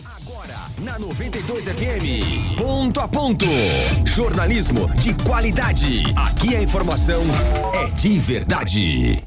Agora, na 92 FM, ponto a ponto. Jornalismo de qualidade. Aqui a informação é de verdade.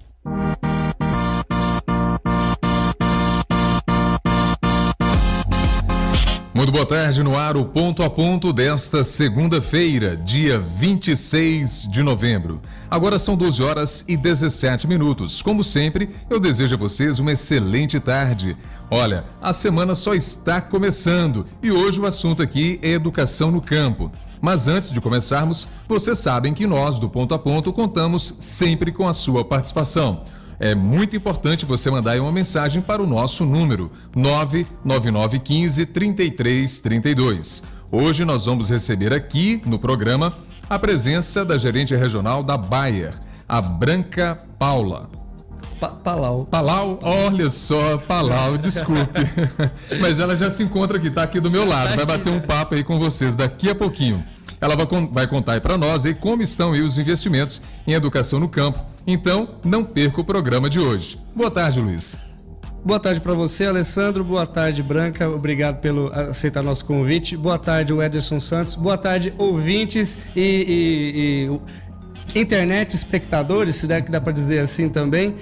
Muito boa tarde, no ar o ponto a ponto desta segunda-feira, dia 26 de novembro. Agora são 12 horas e 17 minutos. Como sempre, eu desejo a vocês uma excelente tarde. Olha, a semana só está começando e hoje o assunto aqui é educação no campo. Mas antes de começarmos, vocês sabem que nós do ponto a ponto contamos sempre com a sua participação. É muito importante você mandar aí uma mensagem para o nosso número 99915-3332. Hoje nós vamos receber aqui no programa a presença da gerente regional da Bayer, a Branca Paula. Palau, olha só, Palau, desculpe. Mas ela já se encontra aqui, tá aqui do meu lado, vai bater um papo aí com vocês daqui a pouquinho. Ela vai contar aí para nós aí como estão aí os investimentos em educação no campo. Então, não perca o programa de hoje. Boa tarde, Luiz. Boa tarde para você, Alessandro. Boa tarde, Branca. Obrigado pelo aceitar nosso convite. Boa tarde, Ederson Santos. Boa tarde, ouvintes e internet espectadores, se der que dá para dizer assim também.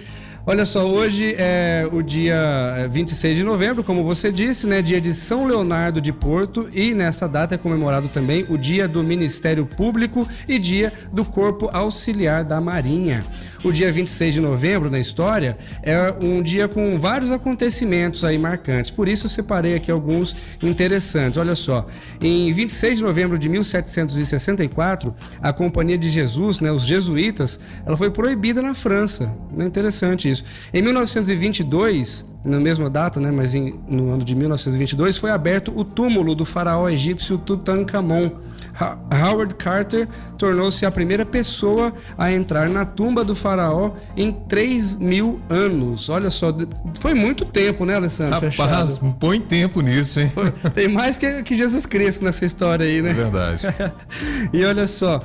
Olha só, hoje é o dia 26 de novembro, como você disse, né? Dia de São Leonardo de Porto, e nessa data é comemorado também o dia do Ministério Público e dia do Corpo Auxiliar da Marinha. O dia 26 de novembro, na história, é um dia com vários acontecimentos aí marcantes. Por isso eu separei aqui alguns interessantes. Olha só, em 26 de novembro de 1764, a Companhia de Jesus, né, os jesuítas, ela foi proibida na França. É interessante isso. Em 1922, na mesma data, né, mas no ano de 1922, foi aberto o túmulo do faraó egípcio Tutankhamon. Howard Carter tornou-se a primeira pessoa a entrar na tumba do faraó em 3.000 anos. Olha só, foi muito tempo, né, Alessandro? Rapaz, põe tempo nisso, hein? Tem mais que Jesus Cristo nessa história aí, né? É verdade. E olha só,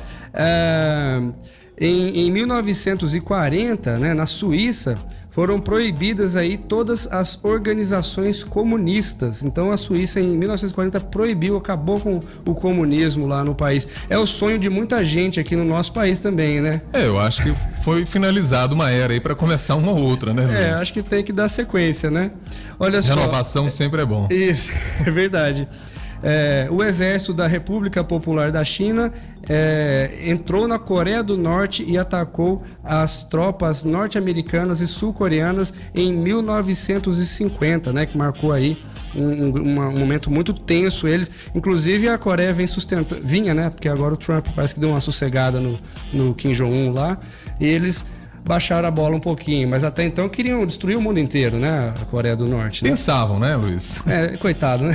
em 1940, né, na Suíça, foram proibidas aí todas as organizações comunistas. Então a Suíça em 1940 proibiu, acabou com o comunismo lá no país. É o sonho de muita gente aqui no nosso país também, né? Eu acho que foi finalizada uma era aí para começar uma outra, né, Luiz? Acho que tem que dar sequência, né? Olha só. Renovação sempre é bom. Isso, é verdade. O exército da República Popular da China entrou na Coreia do Norte e atacou as tropas norte-americanas e sul-coreanas em 1950, né, que marcou aí um momento muito tenso. Eles, inclusive a Coreia vinha, né, porque agora o Trump parece que deu uma sossegada no Kim Jong-un lá, e eles baixaram a bola um pouquinho, mas até então queriam destruir o mundo inteiro, né? A Coreia do Norte. Né? Pensavam, né, Luiz? Coitado, né?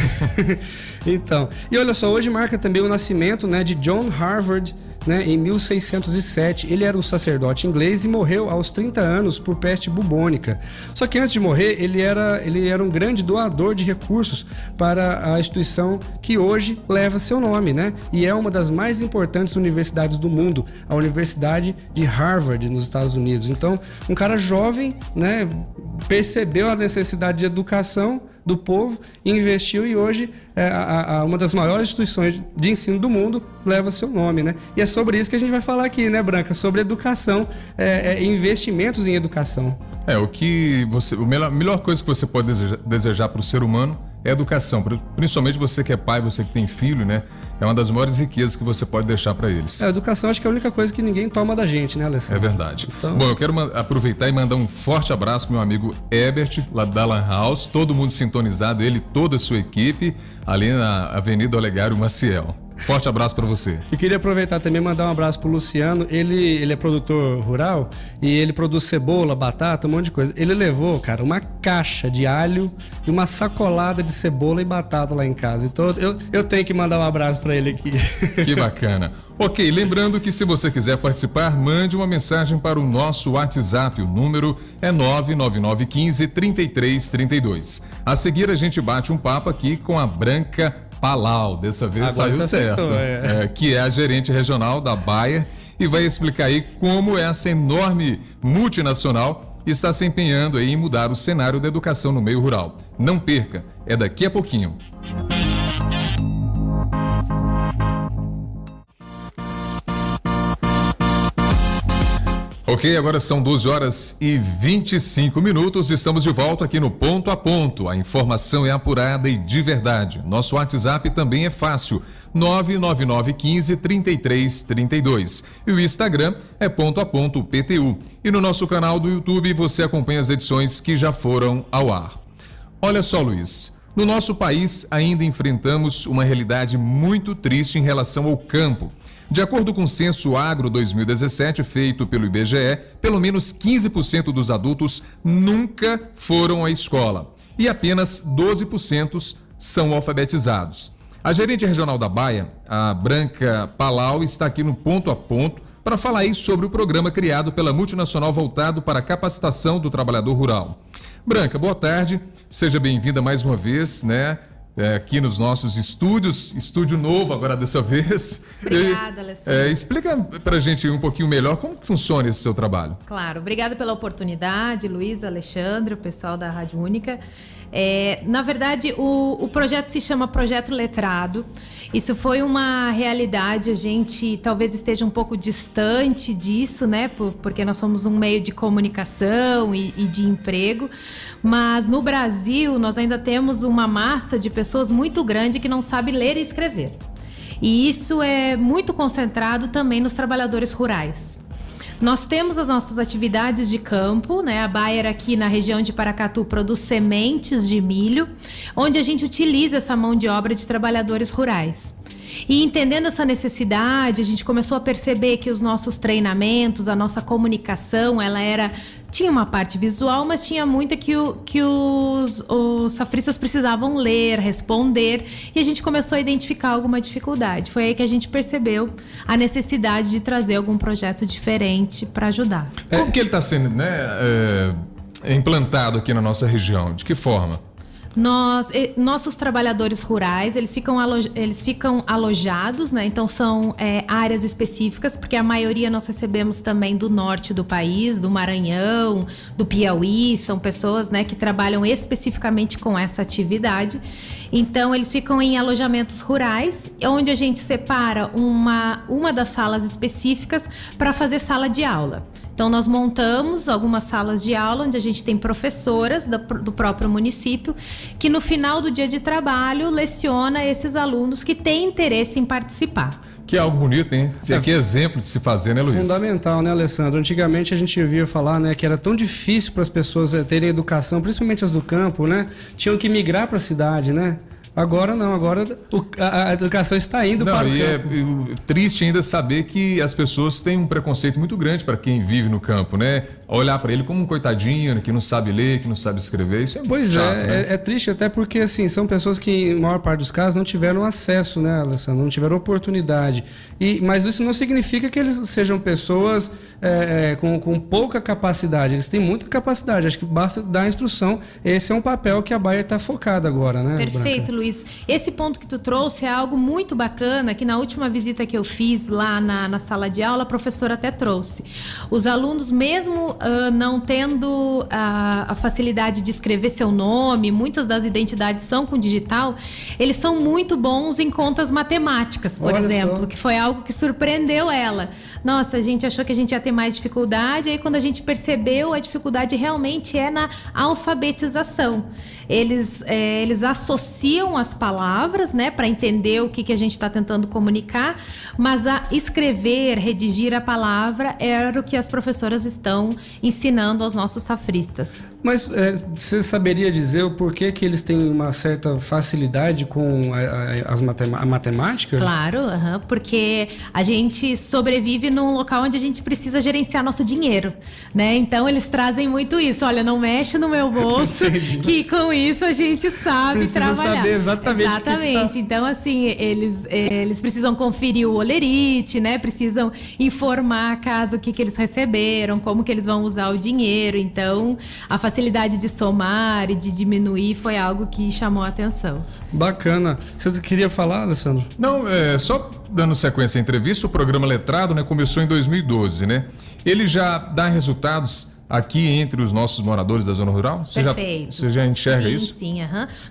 Então, e olha só, hoje marca também o nascimento, né, de John Harvard, né, em 1607. Ele era um sacerdote inglês e morreu aos 30 anos por peste bubônica. Só que antes de morrer, ele era um grande doador de recursos para a instituição que hoje leva seu nome, né? E é uma das mais importantes universidades do mundo, a Universidade de Harvard, nos Estados Unidos. Então, um cara jovem, né, percebeu a necessidade de educação do povo, investiu, e hoje uma das maiores instituições de ensino do mundo leva seu nome, né? E é sobre isso que a gente vai falar aqui, né, Branca? Sobre educação, investimentos em educação. A melhor coisa que você pode desejar para o ser humano é educação, principalmente você que é pai, você que tem filho, né? É uma das maiores riquezas que você pode deixar para eles. A educação acho que é a única coisa que ninguém toma da gente, né, Alessandro? É verdade. Então... Bom, eu quero aproveitar e mandar um forte abraço pro meu amigo Herbert, lá da Lan House, todo mundo sintonizado, ele e toda a sua equipe, ali na Avenida Olegário Maciel. Forte abraço para você. E queria aproveitar também e mandar um abraço pro Luciano. Ele é produtor rural e ele produz cebola, batata, um monte de coisa. Ele levou, cara, uma caixa de alho e uma sacolada de cebola e batata lá em casa. Então eu tenho que mandar um abraço para ele aqui. Que bacana. Ok, lembrando que se você quiser participar, mande uma mensagem para o nosso WhatsApp. O número é 99915-3332. A seguir a gente bate um papo aqui com a Branca Palau, dessa vez agora saiu certo, que é a gerente regional da Bayer, e vai explicar aí como essa enorme multinacional e está se empenhando aí em mudar o cenário da educação no meio rural. Não perca, é daqui a pouquinho. Ok, agora são 12 horas e 25 minutos. Estamos de volta aqui no Ponto a Ponto. A informação é apurada e de verdade. Nosso WhatsApp também é fácil, 99915-3332. E o Instagram é Ponto a Ponto PTU. E no nosso canal do YouTube você acompanha as edições que já foram ao ar. Olha só, Luiz, no nosso país ainda enfrentamos uma realidade muito triste em relação ao campo. De acordo com o Censo Agro 2017, feito pelo IBGE, pelo menos 15% dos adultos nunca foram à escola e apenas 12% são alfabetizados. A gerente regional da Baia, a Branca Palau, está aqui no Ponto a Ponto para falar aí sobre o programa criado pela multinacional voltado para a capacitação do trabalhador rural. Branca, boa tarde, seja bem-vinda mais uma vez, né? Aqui nos nossos estúdios, estúdio novo agora dessa vez. Obrigada, Alessandro. Explica pra gente um pouquinho melhor como funciona esse seu trabalho. Claro, obrigada pela oportunidade, Luiz, Alexandre, o pessoal da Rádio Única. Na verdade, o projeto se chama Projeto Letrado. Isso foi uma realidade, a gente talvez esteja um pouco distante disso, né? Porque nós somos um meio de comunicação e de emprego, mas no Brasil nós ainda temos uma massa de pessoas muito grande que não sabe ler e escrever. E isso é muito concentrado também nos trabalhadores rurais. Nós temos as nossas atividades de campo, né? A Bayer aqui na região de Paracatu produz sementes de milho, onde a gente utiliza essa mão de obra de trabalhadores rurais. E entendendo essa necessidade, a gente começou a perceber que os nossos treinamentos, a nossa comunicação, tinha uma parte visual, mas tinha muita que os safristas precisavam ler, responder, e a gente começou a identificar alguma dificuldade. Foi aí que a gente percebeu a necessidade de trazer algum projeto diferente para ajudar. Como que ele está sendo, implantado aqui na nossa região? De que forma? Nossos trabalhadores rurais, eles ficam alojados, né? Então são áreas específicas, porque a maioria nós recebemos também do norte do país, do Maranhão, do Piauí, são pessoas, né, que trabalham especificamente com essa atividade. Então eles ficam em alojamentos rurais, onde a gente separa uma das salas específicas para fazer sala de aula. Então nós montamos algumas salas de aula onde a gente tem professoras do próprio município que no final do dia de trabalho leciona esses alunos que têm interesse em participar. Que é algo bonito, hein? Que exemplo de se fazer, né, Luiz? Fundamental, né, Alessandro? Antigamente a gente ouvia falar, né, que era tão difícil para as pessoas terem educação, principalmente as do campo, né? Tinham que migrar para a cidade, né? Agora não, agora a educação está indo para o campo. É triste ainda saber que as pessoas têm um preconceito muito grande para quem vive no campo, né? Olhar para ele como um coitadinho, que não sabe ler, que não sabe escrever, isso é muito chato, né? É triste até porque, assim, são pessoas que, em maior parte dos casos, não tiveram acesso, né, Alessandro? Não tiveram oportunidade. Mas isso não significa que eles sejam pessoas com pouca capacidade. Eles têm muita capacidade, acho que basta dar a instrução. Esse é um papel que a Bayer está focada agora, né, Perfeito, Branca? Luiz. Esse ponto que tu trouxe é algo muito bacana, que na última visita que eu fiz lá na sala de aula, a professora até trouxe. Os alunos, mesmo não tendo a facilidade de escrever seu nome, muitas das identidades são com digital, eles são muito bons em contas matemáticas, por exemplo, que foi algo que surpreendeu ela. Nossa, a gente achou que a gente ia ter mais dificuldade, aí quando a gente percebeu, a dificuldade realmente é na alfabetização. Eles associam as palavras, né, para entender o que a gente está tentando comunicar, mas a escrever, redigir a palavra era o que as professoras estão ensinando aos nossos safristas. Mas você saberia dizer o porquê que eles têm uma certa facilidade com a matemática? Claro, porque a gente sobrevive num local onde a gente precisa gerenciar nosso dinheiro, né? Então eles trazem muito isso. Olha, não mexe no meu bolso, que com isso a gente sabe trabalhar. Saber exatamente. Exatamente. Então, assim, eles precisam conferir o holerite, né? Precisam informar a casa o que eles receberam, como que eles vão usar o dinheiro. Então, a facilidade de somar e de diminuir foi algo que chamou a atenção. Bacana. Você queria falar, Alessandro? Não, só dando sequência à entrevista, o programa Letrado, né, começou em 2012, né? Ele já dá resultados aqui entre os nossos moradores da zona rural? Perfeito. Você já enxerga isso? Sim.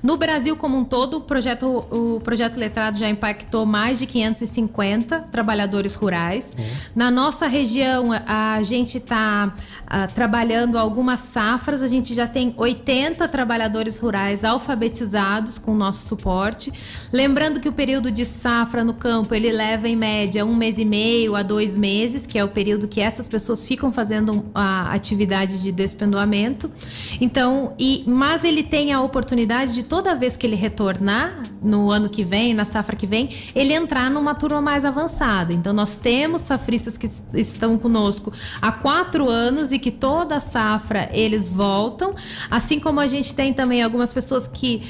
No Brasil como um todo, o projeto Letrado já impactou mais de 550 trabalhadores rurais. Na nossa região, a gente está trabalhando algumas safras, a gente já tem 80 trabalhadores rurais alfabetizados com o nosso suporte. Lembrando que o período de safra no campo, ele leva em média 1 mês e meio a 2 meses, que é o período que essas pessoas ficam fazendo a atividade de despendoamento. Então, mas ele tem a oportunidade de toda vez que ele retornar no ano que vem, na safra que vem, ele entrar numa turma mais avançada. Então, nós temos safristas que estão conosco há 4 anos e que toda a safra eles voltam, assim como a gente tem também algumas pessoas que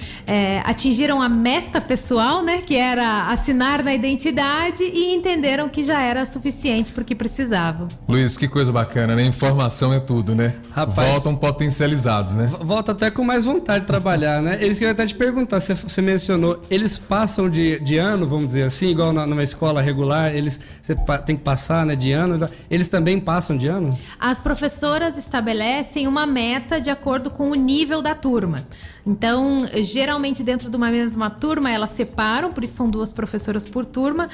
atingiram a meta pessoal, né, que era assinar na identidade e entenderam que já era suficiente porque precisavam. Luiz, que coisa bacana, né? Informação é tudo, né? Rapaz, voltam potencializados, né? Volta até com mais vontade de trabalhar, né? Eles queriam até te perguntar, você mencionou, eles passam de ano, vamos dizer assim, igual numa escola regular, você tem que passar, né, de ano, eles também passam de ano? As professoras estabelecem uma meta de acordo com o nível da turma. Então, geralmente dentro de uma mesma turma, elas separam, por isso são 2 professoras por turma.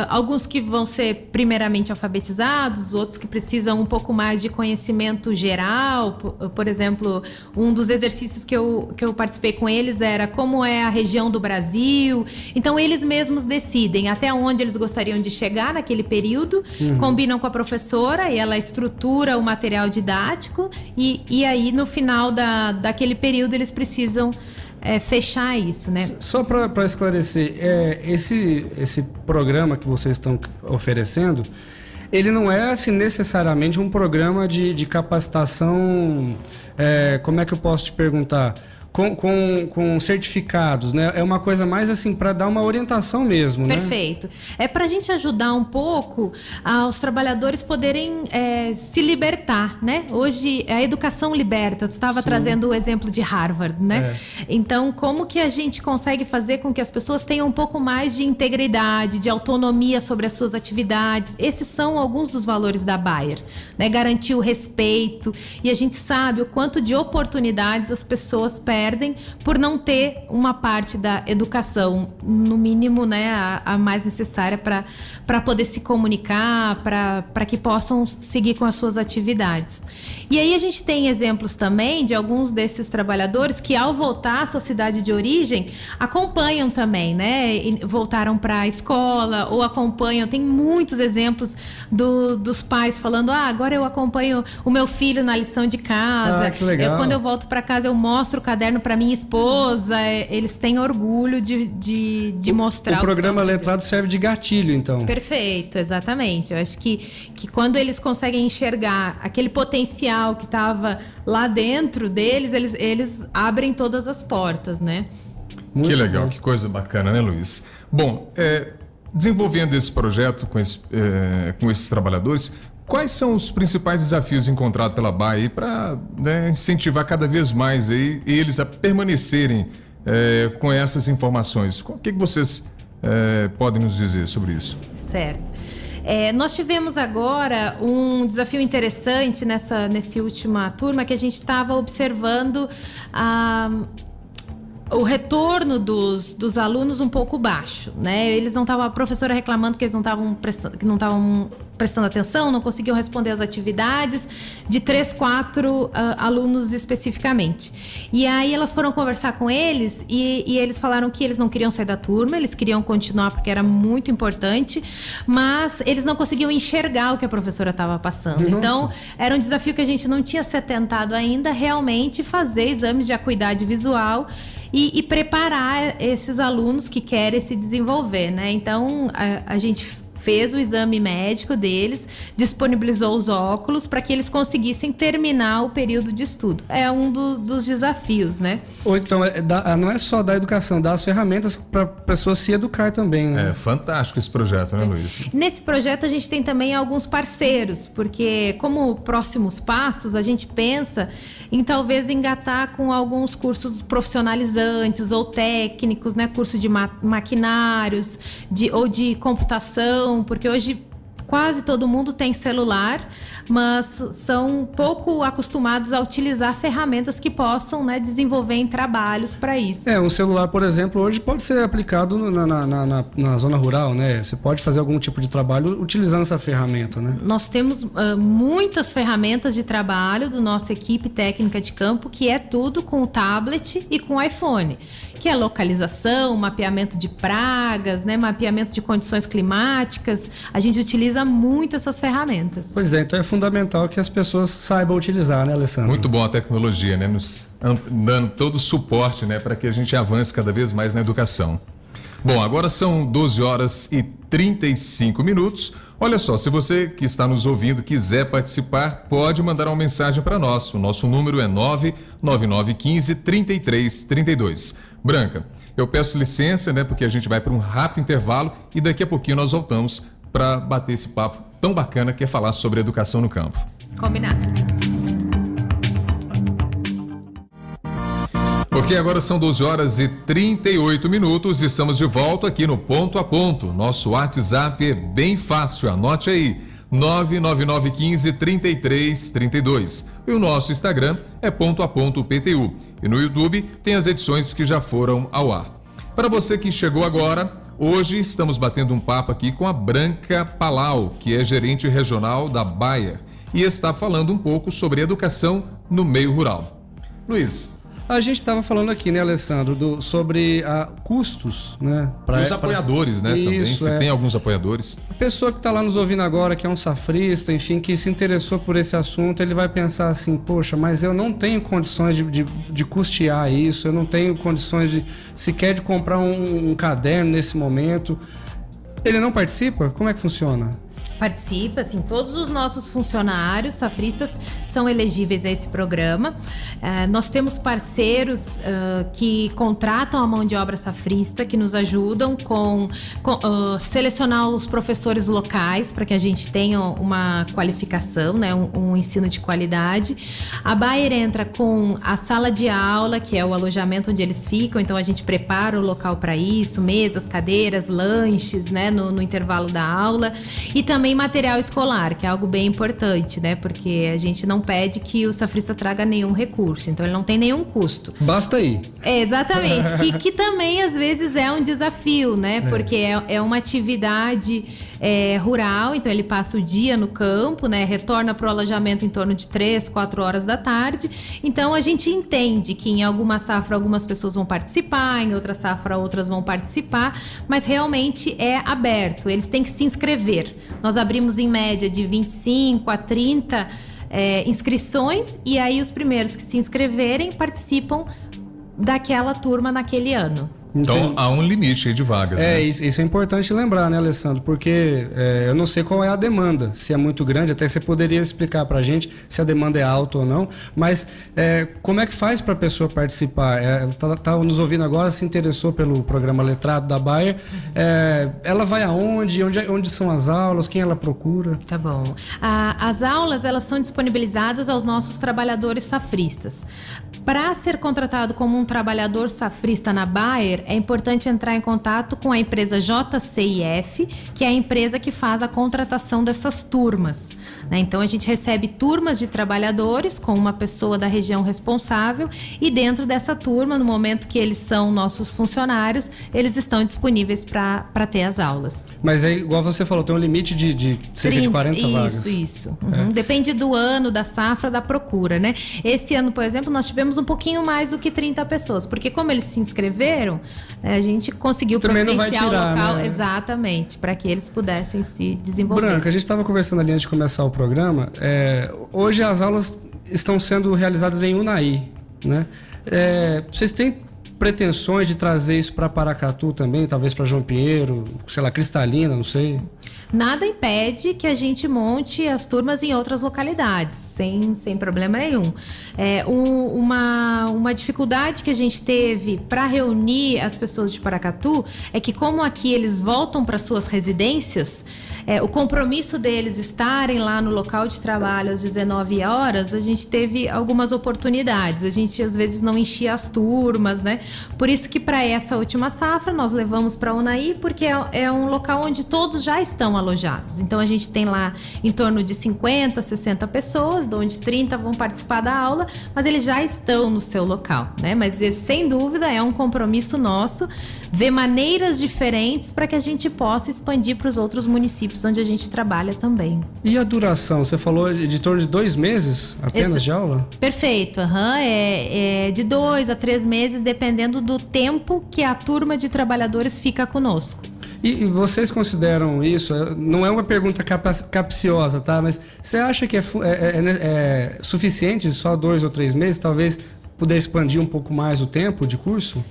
Alguns que vão ser primeiramente alfabetizados, outros que precisam um pouco mais de conhecimento geral. Por exemplo, um dos exercícios que eu participei com eles era como é a região do Brasil. Então, eles mesmos decidem até onde eles gostariam de chegar naquele período, combinam com a professora e ela estrutura o material didático e aí, no final daquele período, eles precisam fechar isso, né? Só para esclarecer, esse programa que vocês estão oferecendo, ele não é assim, necessariamente um programa de capacitação, como é que eu posso te perguntar? Com certificados, né? É uma coisa mais assim para dar uma orientação mesmo, né? Perfeito. É para a gente ajudar um pouco aos trabalhadores poderem se libertar, né? Hoje a educação liberta. Tu estava trazendo o exemplo de Harvard, né? Então, como que a gente consegue fazer com que as pessoas tenham um pouco mais de integridade, de autonomia sobre as suas atividades? Esses são alguns dos valores da Bayer, né? Garantir o respeito, e a gente sabe o quanto de oportunidades as pessoas perdem por não ter uma parte da educação, no mínimo, né, a mais necessária para poder se comunicar, para que possam seguir com as suas atividades. E aí a gente tem exemplos também de alguns desses trabalhadores que, ao voltar à sua cidade de origem, acompanham também, né? E voltaram para a escola ou acompanham. Tem muitos exemplos dos pais falando: agora eu acompanho o meu filho na lição de casa. Que legal. Quando eu volto para casa, eu mostro o caderno para minha esposa. Eles têm orgulho de mostrar. O programa Letrado serve de gatilho, então. Perfeito, exatamente. Eu acho que quando eles conseguem enxergar aquele potencial que estava lá dentro deles, eles abrem todas as portas, né? Que legal, que coisa bacana, né, Luiz? Bom, desenvolvendo esse projeto com esses trabalhadores, quais são os principais desafios encontrados pela Bayer para incentivar cada vez mais eles a permanecerem com essas informações? O que vocês podem nos dizer sobre isso? Certo. Nós tivemos agora um desafio interessante nessa última turma, que a gente estava observando o retorno dos alunos um pouco baixo, né? Eles não estavam, a professora reclamando que eles não estavam prestando atenção, não conseguiam responder às atividades, de 3, 4 alunos especificamente. E aí elas foram conversar com eles e eles falaram que eles não queriam sair da turma, eles queriam continuar porque era muito importante, mas eles não conseguiam enxergar o que a professora estava passando. Nossa. Então, era um desafio que a gente não tinha se atentado ainda, realmente fazer exames de acuidade visual e preparar esses alunos que querem se desenvolver, né? Então, a gente fez o exame médico deles, disponibilizou os óculos para que eles conseguissem terminar o período de estudo. É um dos desafios, né? Ou então, não é só da educação, dá as ferramentas para a pessoa se educar também, né? É fantástico esse projeto, né, Luiz? Nesse projeto a gente tem também alguns parceiros, porque como próximos passos a gente pensa em talvez engatar com alguns cursos profissionalizantes ou técnicos, né? Curso de maquinários ou de computação, porque hoje quase todo mundo tem celular, mas são pouco acostumados a utilizar ferramentas que possam, né, desenvolver em trabalhos para isso. Um celular, por exemplo, hoje pode ser aplicado na zona rural, né? Você pode fazer algum tipo de trabalho utilizando essa ferramenta, né? Nós temos muitas ferramentas de trabalho da nossa equipe técnica de campo, que é tudo com o tablet e com o iPhone, que é localização, mapeamento de pragas, né, mapeamento de condições climáticas. A gente utiliza muito essas ferramentas. Pois é, então é fundamental que as pessoas saibam utilizar, né, Alessandro? Muito bom a tecnologia, né? Nos dando todo o suporte, né, para que a gente avance cada vez mais na educação. Bom, agora são 12 horas e 35 minutos. Olha só, se você que está nos ouvindo quiser participar, pode mandar uma mensagem para nós. O nosso número é 99915-3332. Branca, eu peço licença, né, porque a gente vai para um rápido intervalo e daqui a pouquinho nós voltamos para bater esse papo tão bacana que é falar sobre educação no campo. Combinado. Ok, agora são 12 horas e 38 minutos, estamos de volta aqui no Ponto a Ponto. Nosso WhatsApp é bem fácil, anote aí, 99915-3332. E o nosso Instagram é Ponto a Ponto PTU. E no YouTube tem as edições que já foram ao ar. Para você que chegou agora, hoje estamos batendo um papo aqui com a Branca Palau, que é gerente regional da Bayer, e está falando um pouco sobre educação no meio rural. Luiz. A gente estava falando aqui, né, Alessandro, sobre custos, né? Os apoiadores, né, também, se tem alguns apoiadores. A pessoa que está lá nos ouvindo agora, que é um safrista, enfim, que se interessou por esse assunto, ele vai pensar assim, poxa, mas eu não tenho condições de custear isso, eu não tenho condições sequer de comprar um caderno nesse momento. Ele não participa? Como é que funciona? Participa, assim, todos os nossos funcionários safristas são elegíveis a esse programa. Nós temos parceiros que contratam a mão de obra safrista, que nos ajudam com selecionar os professores locais para que a gente tenha uma qualificação, né, um ensino de qualidade. A Bayer entra com a sala de aula, que é o alojamento onde eles ficam, então a gente prepara o local para isso, mesas, cadeiras, lanches, né, no intervalo da aula, e também material escolar, que é algo bem importante, né? Porque a gente não pede que o safrista traga nenhum recurso, então ele não tem nenhum custo. Basta ir. Exatamente, que também às vezes é um desafio, né? Porque é uma atividade rural, então ele passa o dia no campo, né? Retorna para o alojamento em torno de 3, 4 horas da tarde. Então a gente entende que em alguma safra algumas pessoas vão participar, em outra safra outras vão participar, mas realmente é aberto, eles têm que se inscrever. Nós abrimos em média de 25 a 30 inscrições, e aí os primeiros que se inscreverem participam daquela turma naquele ano. Então há um limite aí de vagas. Né? Isso é importante lembrar, né, Alessandro? Porque eu não sei qual é a demanda, se é muito grande, até você poderia explicar pra gente se a demanda é alta ou não, mas como é que faz pra pessoa participar? Ela tá nos ouvindo agora, se interessou pelo programa Letrado da Bayer, ela vai aonde? Onde são as aulas? Quem ela procura? Tá bom. As aulas, elas são disponibilizadas aos nossos trabalhadores safristas. Para ser contratado como um trabalhador safrista na Bayer, é importante entrar em contato com a empresa JCIF, que é a empresa que faz a contratação dessas turmas, né? Então a gente recebe turmas de trabalhadores com uma pessoa da região responsável, e dentro dessa turma, no momento que eles são nossos funcionários, eles estão disponíveis para ter as aulas. Mas é igual você falou, tem um limite de cerca de 40 vagas. Isso. Uhum. Depende do ano, da safra, da procura, né? Esse ano, por exemplo, nós tivemos um pouquinho mais do que 30 pessoas, porque como eles se inscreveram, a gente conseguiu providenciar o local, né? Exatamente, para que eles pudessem se desenvolver. Branca, a gente estava conversando ali antes de começar o programa, hoje as aulas estão sendo realizadas em Unai, né? Vocês têm pretensões de trazer isso para Paracatu também, talvez para João Pinheiro, sei lá, Cristalina, não sei? Nada impede que a gente monte as turmas em outras localidades, sem problema nenhum. Uma dificuldade que a gente teve para reunir as pessoas de Paracatu é que, como aqui eles voltam para suas residências, o compromisso deles estarem lá no local de trabalho às 19 horas, a gente teve algumas oportunidades. A gente às vezes não enchia as turmas, né? Por isso que para essa última safra nós levamos para a Unaí, porque é um local onde todos já estão alojados. Então a gente tem lá em torno de 50, 60 pessoas, de onde 30 vão participar da aula, mas eles já estão no seu local, né? Mas sem dúvida é um compromisso nosso ver maneiras diferentes para que a gente possa expandir para os outros municípios onde a gente trabalha também. E a duração? Você falou de torno de 2 meses apenas de aula? Perfeito, é de 2 a 3 meses, dependendo do tempo que a turma de trabalhadores fica conosco. E vocês consideram isso? Não é uma pergunta capciosa, tá? Mas você acha que é suficiente só 2 ou 3 meses? Talvez puder expandir um pouco mais o tempo de curso?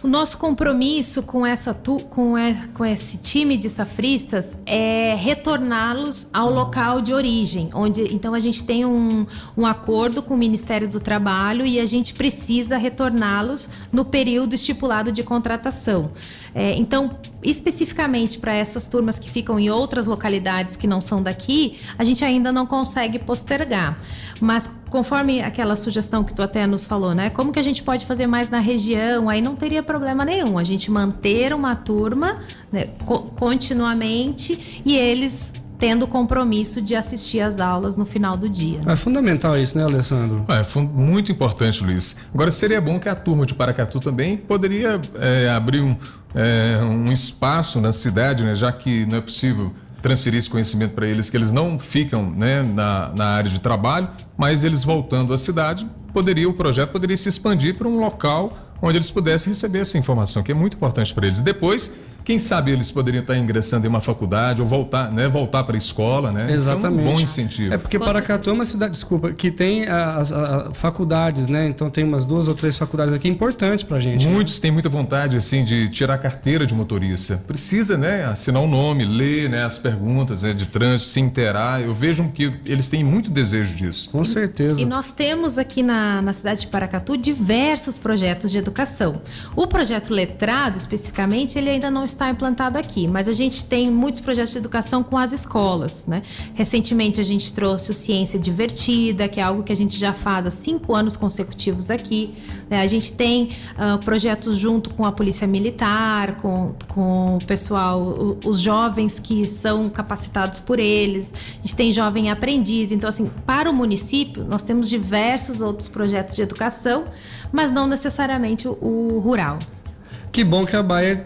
O nosso compromisso com esse time de safristas é retorná-los ao local de origem, então a gente tem um acordo com o Ministério do Trabalho e a gente precisa retorná-los no período estipulado de contratação. Então, especificamente para essas turmas que ficam em outras localidades que não são daqui, a gente ainda não consegue postergar. Mas conforme aquela sugestão que tu até nos falou, né? Como que a gente pode fazer mais na região? Aí não teria problema nenhum. A gente manter uma turma, né, continuamente e eles tendo o compromisso de assistir às aulas no final do dia. É fundamental isso, né, Alessandro? Muito importante, Luiz. Agora, seria bom que a turma de Paracatu também poderia abrir um espaço na cidade, né, já que não é possível transferir esse conhecimento para eles, que eles não ficam, né, na área de trabalho, mas eles voltando à cidade, o projeto poderia se expandir para um local onde eles pudessem receber essa informação, que é muito importante para eles. Depois, quem sabe eles poderiam estar ingressando em uma faculdade ou voltar para a escola, né? Exatamente. Isso é um bom incentivo. É porque Paracatu é uma cidade, que tem as faculdades, né? Então tem umas 2 ou 3 faculdades aqui importantes pra gente. Muitos têm muita vontade, assim, de tirar a carteira de motorista. Precisa, né, assinar o nome, ler, né, as perguntas, né, de trânsito, se inteirar. Eu vejo que eles têm muito desejo disso. Com certeza. E nós temos aqui na cidade de Paracatu diversos projetos de educação. O projeto Letrado, especificamente, ele ainda não está implantado aqui, mas a gente tem muitos projetos de educação com as escolas, né? Recentemente a gente trouxe o Ciência Divertida, que é algo que a gente já faz há 5 anos consecutivos aqui, né? A gente tem projetos junto com a Polícia Militar, com o pessoal, os jovens que são capacitados por eles, a gente tem jovem aprendiz. Então, assim, para o município nós temos diversos outros projetos de educação, mas não necessariamente o rural. Que bom que a Bayer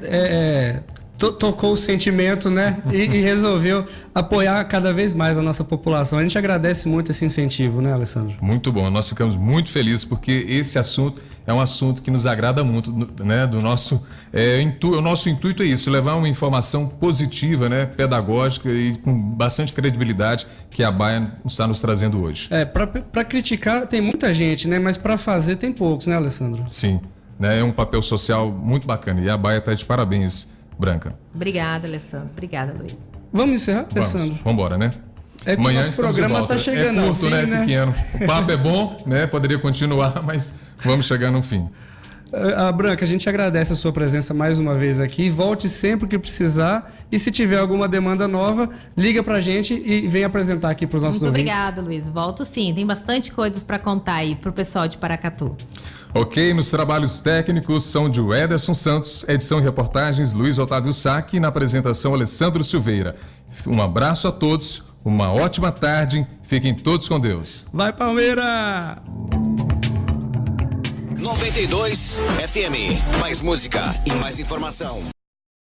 tocou o sentimento, né? E resolveu apoiar cada vez mais a nossa população. A gente agradece muito esse incentivo, né, Alessandro? Muito bom. Nós ficamos muito felizes porque esse assunto é um assunto que nos agrada muito, né? O nosso intuito é isso, levar uma informação positiva, né? Pedagógica e com bastante credibilidade que a Bayer está nos trazendo hoje. Para criticar tem muita gente, né? Mas para fazer tem poucos, né, Alessandro? Sim. É um papel social muito bacana e a Bayer está de parabéns, Branca. Obrigada, Alessandro. Obrigada, Luiz. Vamos encerrar, Alessandro? Vamos embora, né? É que amanhã o nosso programa está chegando ao fim, né? Pequeno. O papo é bom, né? Poderia continuar, mas vamos chegar no fim. Branca, a gente agradece a sua presença mais uma vez aqui. Volte sempre que precisar e se tiver alguma demanda nova, liga pra gente e vem apresentar aqui pros nossos ouvintes. Muito obrigada, Luiz. Volto sim. Tem bastante coisas para contar aí pro pessoal de Paracatu. Ok, nos trabalhos técnicos são de Ederson Santos, edição e reportagens Luiz Otávio Sacchi, na apresentação Alessandro Silveira. Um abraço a todos, uma ótima tarde, fiquem todos com Deus. Vai, Palmeiras! 92 FM, mais música e mais informação.